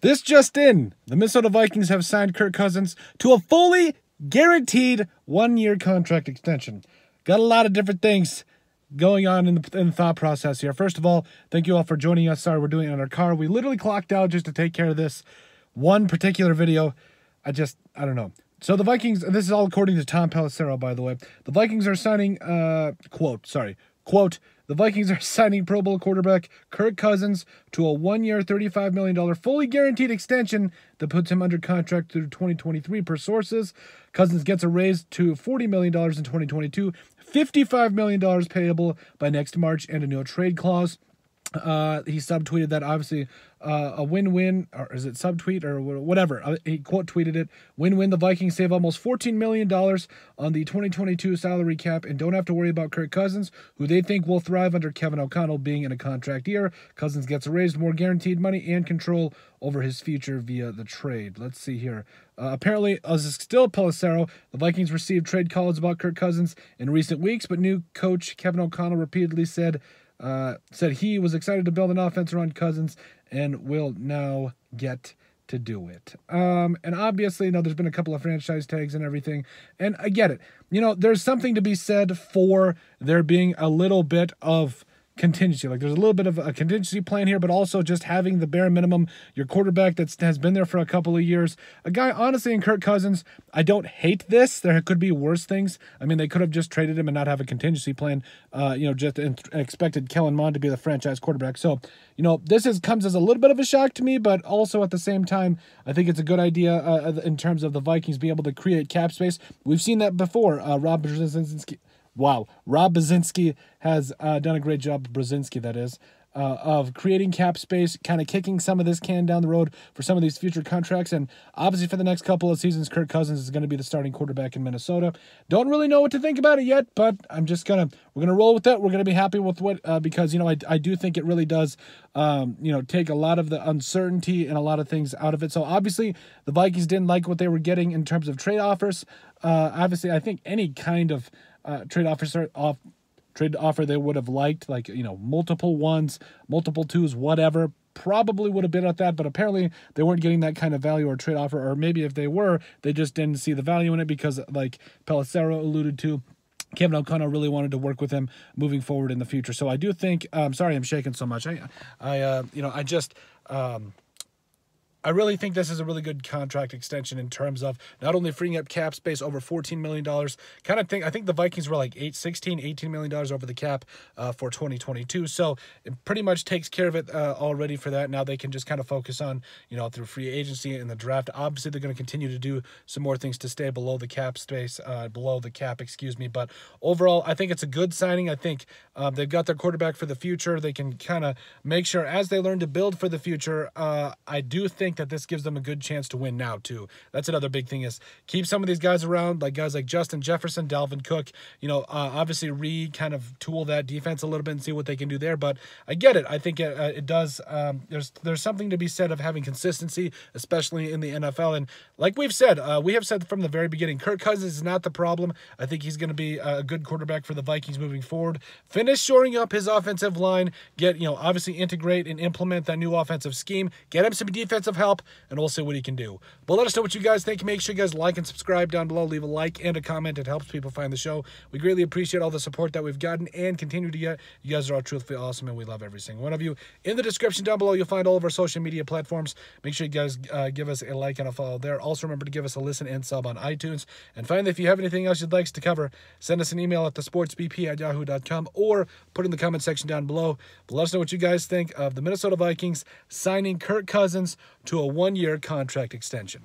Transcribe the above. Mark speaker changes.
Speaker 1: This just in, the Minnesota Vikings have signed Kirk Cousins to a fully guaranteed one-year contract extension. Got a lot of different things going on in the thought process here. First of all, thank you all for joining us. Sorry, we're doing it in our car. We literally clocked out just to take care of this one particular video. I don't know. So the Vikings, and this is all according to Tom Pelissero, by the way. The Vikings are signing, quote, the Vikings are signing Pro Bowl quarterback Kirk Cousins to a one-year, $35 million fully guaranteed extension that puts him under contract through 2023 per sources. Cousins gets a raise to $40 million in 2022, $55 million payable by next March, and a no trade clause. He subtweeted that, obviously, a win-win, or is it subtweet or whatever? He quote tweeted it. Win-win. The Vikings save almost $14 million on the 2022 salary cap and don't have to worry about Kirk Cousins, who they think will thrive under Kevin O'Connell being in a contract year. Cousins gets a raise, more guaranteed money, and control over his future via the trade. Let's see here. Apparently, as still Pelissero, the Vikings received trade calls about Kirk Cousins in recent weeks, but new coach Kevin O'Connell repeatedly said he was excited to build an offense around Cousins and will now get to do it. And obviously, there's been a couple of franchise tags and everything, and I get it. There's something to be said for there being a little bit of contingency. Like, there's a little bit of a contingency plan here, but also just having the bare minimum. Your quarterback that has been there for a couple of years. A guy, honestly, in Kirk Cousins, I don't hate this. There could be worse things. I mean, they could have just traded him and not have a contingency plan, just expected Kellen Mond to be the franchise quarterback. So, this comes as a little bit of a shock to me, but also at the same time, I think it's a good idea in terms of the Vikings being able to create cap space. We've seen that before. Rob Brzezinski has done a great job, Brzezinski that is, of creating cap space, kind of kicking some of this can down the road for some of these future contracts. And obviously for the next couple of seasons, Kirk Cousins is going to be the starting quarterback in Minnesota. Don't really know what to think about it yet, but we're going to roll with that. We're going to be happy with what, because, I do think it really does, take a lot of the uncertainty and a lot of things out of it. So obviously the Vikings didn't like what they were getting in terms of trade offers. Obviously, I think any kind of trade offer they would have liked, like, multiple ones, multiple twos, whatever, probably would have been at that, but apparently they weren't getting that kind of value or trade offer, or maybe if they were, they just didn't see the value in it because, like Pelissero alluded to, Kevin O'Connell really wanted to work with him moving forward in the future. So I do think, sorry I'm shaking so much. I really think this is a really good contract extension in terms of not only freeing up cap space over $14 million, I think the Vikings were like $18 million over the cap for 2022. So it pretty much takes care of it already for that. Now they can just kind of focus on, through free agency and the draft. Obviously, they're going to continue to do some more things to stay below the cap space, But overall, I think it's a good signing. I think they've got their quarterback for the future. They can kind of make sure as they learn to build for the future. I do think that this gives them a good chance to win now too. That's another big thing, is keep some of these guys around, like guys like Justin Jefferson, Dalvin Cook, obviously kind of tool that defense a little bit and see what they can do there. But I get it. I think it does. There's something to be said of having consistency, especially in the NFL. And like we have said from the very beginning, Kirk Cousins is not the problem. I think he's going to be a good quarterback for the Vikings moving forward. Finish shoring up his offensive line, obviously integrate and implement that new offensive scheme, get him some defensive help, and we'll see what he can do. But let us know what you guys think. Make sure you guys like and subscribe down below. Leave a like and a comment. It helps people find the show. We greatly appreciate all the support that we've gotten and continue to get. You guys are all truthfully awesome, and we love every single one of you. In the description down below, you'll find all of our social media platforms. Make sure you guys give us a like and a follow there. Also, remember to give us a listen and sub on iTunes. And finally, if you have anything else you'd like us to cover, send us an email at thesportsbp@yahoo.com or put in the comment section down below. But let us know what you guys think of the Minnesota Vikings signing Kirk Cousins to a one-year contract extension.